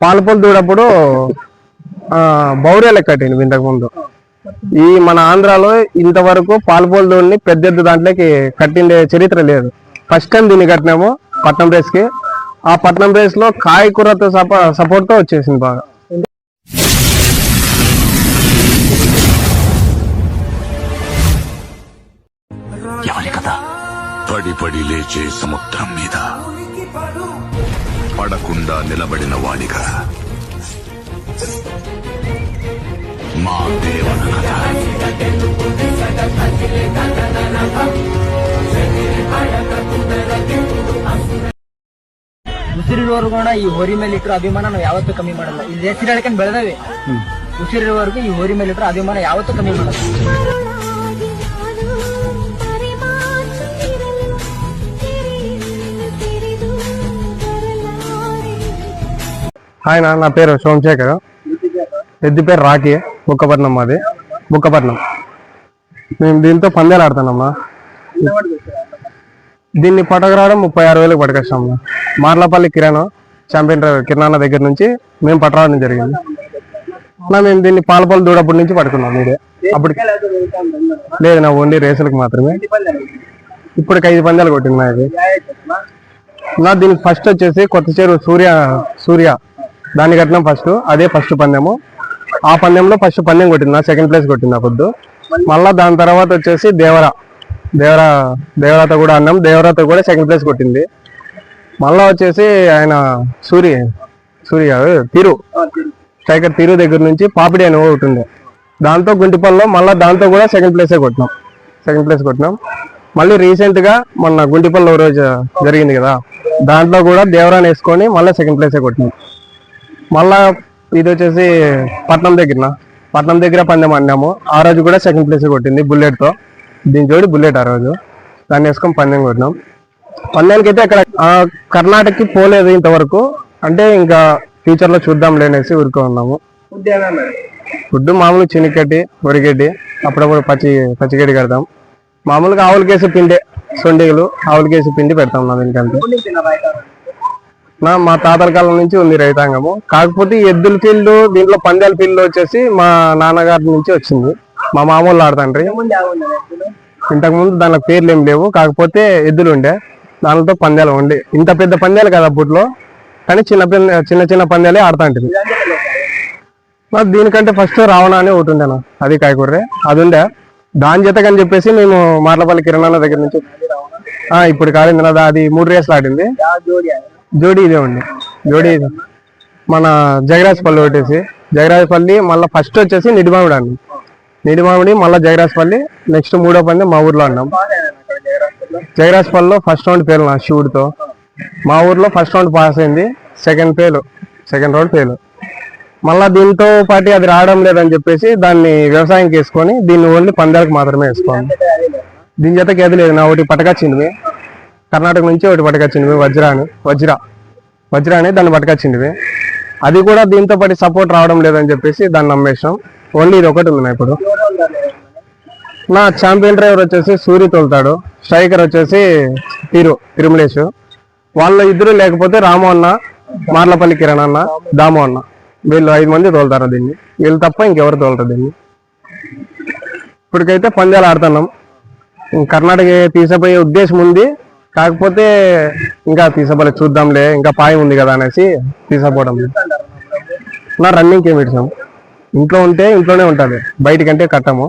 పాలపొలు దూడప్పుడు బౌర్యాలు కట్టింది ఇంతకు ముందు. ఈ మన ఆంధ్రాలో ఇంతవరకు పాలపొలు దూడని పెద్ద ఎద్దు దాంట్లోకి కట్టిండే చరిత్ర లేదు. ఫస్ట్ టైం దీన్ని కట్టినాము పట్నం రేస్ కి. ఆ పట్నం రేస్ లో కాయకూరతో సపోర్ట్ తో వచ్చేసింది బాగా. ఎవరి కథ? పడి పడి లేచే సముద్రం మీద పడకుండా నిలబడిన వాడిగా మా దేవన కథ. ಉಸಿರಿರುವವರೆಗೂ ಈ ಹೋರಿ ಮೇಲೆ ಇಟ್ಟರು ಅಭಿಮಾನ ನಾವು ಯಾವತ್ತೂ ಕಮ್ಮಿ ಮಾಡಲ್ಲ. ಈ ಹೆಸರು ಹೇಳ್ಕೊಂಡು ಬೆಳೆದವೆ. ಉಸಿರಿರುವವರೆಗೂ ಈ ಹೋರಿ ಮೇಲೆ ಇಟ್ಟರು ಅಭಿಮಾನ ಯಾವತ್ತೂ ಕಮ್ಮಿ ಮಾಡಲ್ಲ. హాయ్ నా పేరు సోమశేఖర్. ఎద్దు పేరు రాకి. బుక్కపట్నం మాది. బుక్కపట్నం. మేము దీంతో పందాలు ఆడుతున్నామ్మా. దీన్ని పట్టకరావడం 36,000 పట్టుకొచ్చాము. మార్లపల్లి ఛాంపియన్ డ్రైవర్ కిరణాన్న దగ్గర నుంచి మేము పట్టరావడం జరిగింది. మేము దీన్ని పాలపల్లి దూడప్పటి నుంచి పట్టుకున్నాం. మీరే అప్పుడు లేదు నా ఓన్లీ రేసులకు మాత్రమే. ఇప్పటికి 5 పందాలు కొట్టింది ఇది. దీనికి ఫస్ట్ వచ్చేసి కొత్త చెరువు సూర్య దాన్ని కట్టినాం ఫస్ట్. అదే ఫస్ట్ పందెము. ఆ పందెంలో ఫస్ట్ పందెం కొట్టింది. సెకండ్ ప్లేస్ కొట్టింది ఆ పొద్దు. మళ్ళా దాని తర్వాత వచ్చేసి దేవరాతో కూడా అన్నాం. దేవరాతో కూడా సెకండ్ ప్లేస్ కొట్టింది. మళ్ళా వచ్చేసి ఆయన తిరు స్ట్రైకర్ తిరు దగ్గర నుంచి పాపిడి అని ఒకటి ఉంది. దాంతో గుంటిపల్లిలో మళ్ళీ దాంతో కూడా సెకండ్ ప్లేస్ కొట్టినాం. మళ్ళీ రీసెంట్ గా మొన్న గుంటిపల్లి రోజు జరిగింది కదా, దాంట్లో కూడా దేవరాన్ని వేసుకొని మళ్ళీ సెకండ్ ప్లేసే కొట్టినాం. మళ్ళా ఇది వచ్చేసి పట్నం దగ్గర పందెం అన్నాము. ఆ రోజు కూడా సెకండ్ ప్లేసే కొట్టింది బుల్లెట్ తో. దీని జోడి బుల్లెట్. ఆ రోజు దాన్ని వేసుకొని పందెం కొట్టినాం. పందెంకి అయితే అక్కడ కర్ణాటకకి పోలేదు ఇంతవరకు. అంటే ఇంకా ఫ్యూచర్ లో చూద్దాం లేనేసి ఊరుకో ఉన్నాము. ఫుడ్ మామూలు చినిగడ్డి, వరిగడ్డి, అప్పుడప్పుడు పచ్చిగడ్డి కడతాం. మామూలుగా ఆవులకేసి పిండి, సొండిగలు ఆవులకేసి పిండి పెడతాం. దీనికంటే మా తాతల కాలం నుంచి ఉంది రైతాంగము. కాకపోతే ఎద్దుల ఫీల్డ్, దీంట్లో పందాల ఫీల్డ్ వచ్చేసి మా నాన్నగారి నుంచి వచ్చింది. మా మామూలు ఆడతాండ్రి. ఇంతకుముందు దానికి పేర్లు ఏం లేవు. కాకపోతే ఎద్దులు ఉండే, దానితో పందాలు ఉండే. ఇంత పెద్ద పందాలు కదా అప్పట్లో, కానీ చిన్న పందాలే ఆడతాంటివి. దీనికంటే ఫస్ట్ రావణ అని ఒకటి ఉండేనా, అది కాయకూర్రే అది ఉండే. దాని జతకని చెప్పేసి మేము మార్లపల్లి కిరణాన్న దగ్గర నుంచి ఇప్పుడు కాడింది కదా, అది 3 రేసులు ఆడింది. జోడి ఇదే ఉండి. జోడి మన జగరాజపల్లి ఒకటేసి జగరాజపల్లి. మళ్ళీ ఫస్ట్ వచ్చేసి నిడిమామిడి మళ్ళీ జగరాజపల్లి. నెక్స్ట్ 3వ పందెం మా ఊర్లో అన్నాం. జగరాజపల్లిలో ఫస్ట్ రౌండ్ పేలు నా శివుడితో. మా ఊర్లో ఫస్ట్ రౌండ్ పాస్ అయింది. సెకండ్ రౌండ్ పేలు. మళ్ళా దీంతో పాటు అది రావడం లేదని చెప్పేసి దాన్ని వ్యవసాయం వేసుకొని దీన్ని ఓన్లీ పందాలకు మాత్రమే వేసుకోండి. దీని జతకి ఏది లేదు. నా ఒకటి పట్టకొచ్చింది కర్ణాటక నుంచి, ఒకటి పట్టకొచ్చింది వజ్ర అని దాన్ని పట్టకొచ్చింది. అది కూడా దీంతో పాటు సపోర్ట్ రావడం లేదని చెప్పేసి దాన్ని నమ్మేసాం. ఓన్లీ ఇది ఒకటి ఉంది నా ఇప్పుడు. నా ఛాంపియన్ డ్రైవర్ వచ్చేసి సూర్య తోలుతాడు. స్ట్రైకర్ వచ్చేసి తిరుమలేష్. వాళ్ళ ఇద్దరు లేకపోతే రాము అన్న, మార్లపల్లి కిరణ్ అన్న, దాము అన్న, వీళ్ళు 5 మంది తోలుతారు దీన్ని. వీళ్ళు తప్ప ఇంకెవరు తోలుతారు దీన్ని. ఇప్పటికైతే పందాలు ఆడుతున్నాం. కర్ణాటక తీసిపోయే ఉద్దేశం ఉంది. కాకపోతే ఇంకా తీసపోలే, చూద్దాంలే ఇంకా పాయం ఉంది కదా అనేసి తీసపోవడం. నా రన్నింగ్కి ఏమి ఇచ్చాము. ఇంట్లో ఉంటే ఇంట్లోనే ఉంటుంది, బయటికంటే కట్టము.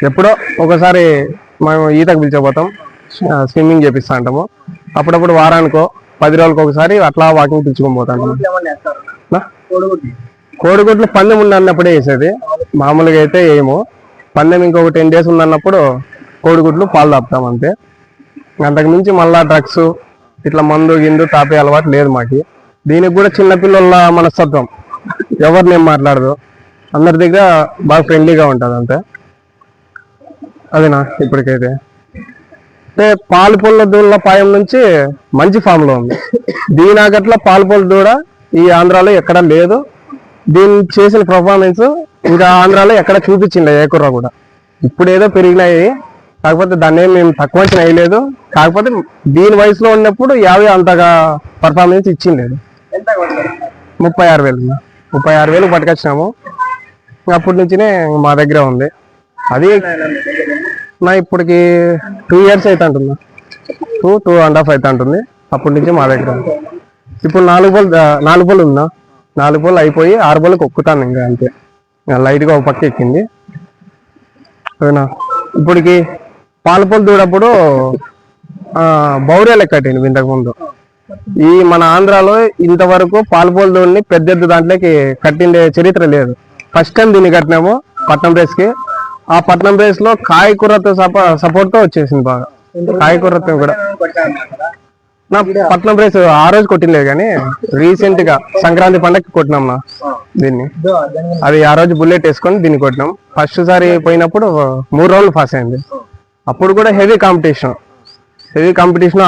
ఎప్పుడో ఒకసారి మేము ఈతకు పిలిచిపోతాం, స్విమ్మింగ్ చేపిస్తా అంటాము. అప్పుడప్పుడు వారానికో 10 రోజులకు ఒకసారి అట్లా వాకింగ్ పిలుచుకొని పోతాం. కోడిగుడ్లు పందెం ఉన్నప్పుడే వేసేది. మామూలుగా అయితే ఏమో పందెం ఇంకొక 10 days ఉందన్నప్పుడు కోడిగుడ్లు పాలు తాపుతాం అంతే. అంతకు మించి మళ్ళా డ్రగ్స్ ఇట్లా మందు గిందు తాపే అలవాటు లేదు మాకి. దీనికి కూడా చిన్నపిల్లల మనస్తత్వం, ఎవరినేం మాట్లాడదు, అందరి దగ్గర బాగా ఫ్రెండ్లీగా ఉంటుంది అంతే. అదేనా ఇప్పటికైతే. అంటే పాలపొల్ల దూడల పాయం నుంచి మంచి ఫామ్ లో ఉంది. దీని ఆగట్ల పాలపొల్ల దూడ ఈ ఆంధ్రాలో ఎక్కడ లేదు. దీన్ని చేసిన పర్ఫార్మెన్స్ ఇంకా ఆంధ్రాలో ఎక్కడ చూపించింది ఏ కుర్ర కూడా. ఇప్పుడు ఏదో పెరిగినాయి, కాకపోతే దాన్ని మేము తక్కువ అంచనా వేయలేదు. కాకపోతే దీని వయసులో ఉన్నప్పుడు 50 అంతగా పర్ఫార్మెన్స్ ఇచ్చింది. 36,000 36,000 పట్టుకొచ్చినాము. అప్పటి నుంచినే మా దగ్గర ఉంది. అది నా ఇప్పటికి 2 years అయితే అంటున్నా, 2.5 అయితే అంటుంది. అప్పటి నుంచి మా దగ్గర ఉంది. ఇప్పుడు 4 బోల్ ఉందా, 4 బోల్ అయిపోయి 6 బోల్కి ఒక్కుతాను ఇంకా అంతే. లైట్గా ఒక పక్క ఎక్కింది. అదేనా ఇప్పటికి పాలపూలు దూడప్పుడు బౌరే లెక్క కట్టింది ఇంతకుముందు. ఈ మన ఆంధ్రాలో ఇంతవరకు పాలపూల దూడని పెద్ద ఎద్దు దాంట్లోకి కట్టిండే చరిత్ర లేదు. ఫస్ట్ టైం దీన్ని కట్టినాము పట్నం రేస్కి. ఆ పట్నం రేస్ లో కాయకూరతో సపోర్ట్ తో వచ్చేసింది బాగా. కాయకూరతో కూడా నా పట్నం రేస్ ఆ రోజు కొట్టినలేదు కానీ రీసెంట్ గా సంక్రాంతి పండగకి కొట్టినాం నా దీన్ని. అది ఆ రోజు బుల్లెట్ వేసుకొని దీన్ని కొట్టినాం. ఫస్ట్ సారి పోయినప్పుడు 3 rounds పాస్ అయింది. అప్పుడు కూడా హెవీ కాంపిటీషన్.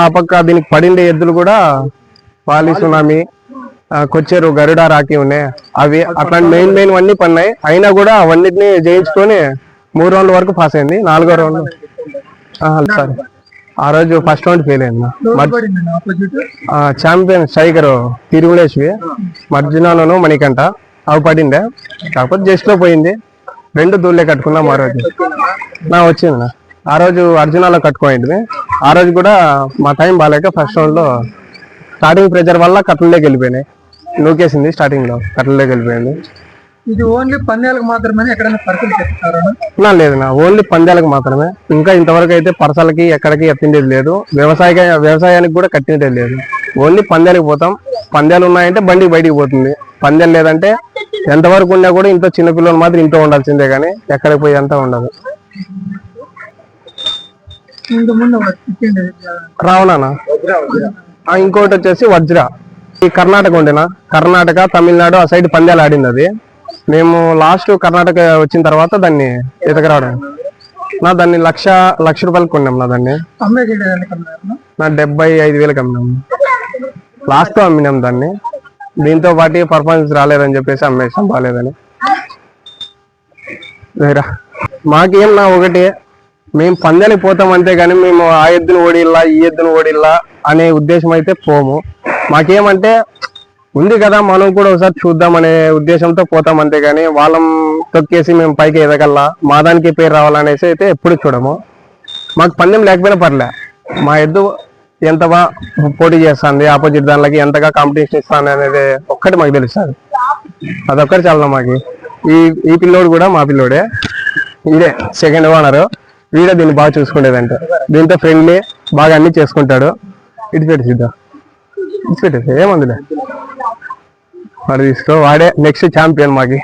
ఆ పక్క దీనికి పడిండే ఎద్దులు కూడా వాలి, సునామీ, కొచ్చేరు, గరుడ, రాకి ఉన్నాయి. అవి అట్లాంటి మెయిన్ అన్ని పడినాయి. అయినా కూడా అవన్నిటిని జయించుకొని 3 rounds వరకు పాస్ అయింది. 4వ రౌండ్ సారీ ఆ రోజు ఫస్ట్ రౌండ్ ఫెయిల్ అయింది. ఛాంపియన్ స్ట్రైకర్ తిరుమలేశ్వి, మర్జునాను, మణికంఠ అవి పడిండే. కాకపోతే జస్ట్ లో పోయింది. 2 దూళ్ళే కట్టుకున్నాం ఆ రోజు. వచ్చింది ఆ రోజు అర్జునాలో కట్టుకోయింది. ఆ రోజు కూడా మా టైం బాగాలేక ఫస్ట్ రౌండ్ లో స్టార్టింగ్ ప్రెజర్ వల్ల కట్టలలోకి వెళ్ళిపోయినాయి. నూకేసింది స్టార్టింగ్ లో, కట్టలలోకి వెళ్ళిపోయింది. ఇది ఓన్లీ పందాలకు మాత్రమే ఎక్కడైనా పర్సలు చెప్తారా? లేదు నా ఓన్లీ పందాలకు మాత్రమే. ఇంకా ఇంతవరకు అయితే పర్సలకి ఎక్కడికి ఎత్తిండేది లేదు. వ్యవసాయానికి కూడా కట్టిండేది లేదు. ఓన్లీ పందాలకు పోతాం. పందాలు ఉన్నాయంటే బండి బయటికి పోతుంది. పందాలు లేదంటే ఎంతవరకు ఉన్నా కూడా ఇంట్లో చిన్నపిల్లలు మాత్రం ఇంట్లో ఉండాల్సిందే కానీ ఎక్కడికి పోయి అంతా ఉండదు. రావణానా ఇంకోటి వచ్చేసి వజ్ర. ఈ కర్ణాటక ఉండేనా, కర్ణాటక, తమిళనాడు ఆ సైడ్ పందాలు ఆడింది. అది మేము లాస్ట్ కర్ణాటక వచ్చిన తర్వాత దాన్ని ఎతకరావడం దాన్ని లక్ష రూపాయలకు కొన్నాం. దాన్ని 75,000 అమ్మినాము. లాస్ట్ అమ్మినాం దాన్ని. దీంతో పాటు పర్ఫార్మెన్స్ రాలేదని చెప్పేసి అమ్మేసాం, బాగాలేదని. మాకేం ఒకటి, మేము పందానికి పోతాం అంతే కానీ మేము ఆ ఎద్దును ఓడిల్లా ఈ ఎద్దును ఓడిల్లా అనే ఉద్దేశం అయితే పోము. మాకేమంటే ఉంది కదా మనం కూడా ఒకసారి చూద్దాం అనే ఉద్దేశంతో పోతాం అంతే కానీ వాళ్ళం తొక్కేసి మేము పైకి ఎదగల్లా, మా దానికి పేరు రావాలనేసి అయితే ఎప్పుడు చూడము. మాకు పందెం లేకపోయినా పర్లే, మా ఎద్దు ఎంత పోటీ చేస్తుంది, ఆపోజిట్ దానికి ఎంతగా కాంపిటీషన్ ఇస్తాను అనేది ఒక్కటి మాకు తెలుస్తుంది. అదొక్కటి చాలా మాకు. ఈ పిల్లోడు కూడా మా పిల్లోడే, ఇదే సెకండ్ ఓనర్. వీడే దీన్ని బాగా చూసుకునేదంటే దీంతో ఫ్రెండ్లీ, బాగా అన్ని చేసుకుంటాడు. ఇడిచిపెట్టేసి ఏమందిలే, వాడు తీసుకో, వాడే నెక్స్ట్ ఛాంపియన్ మాకి.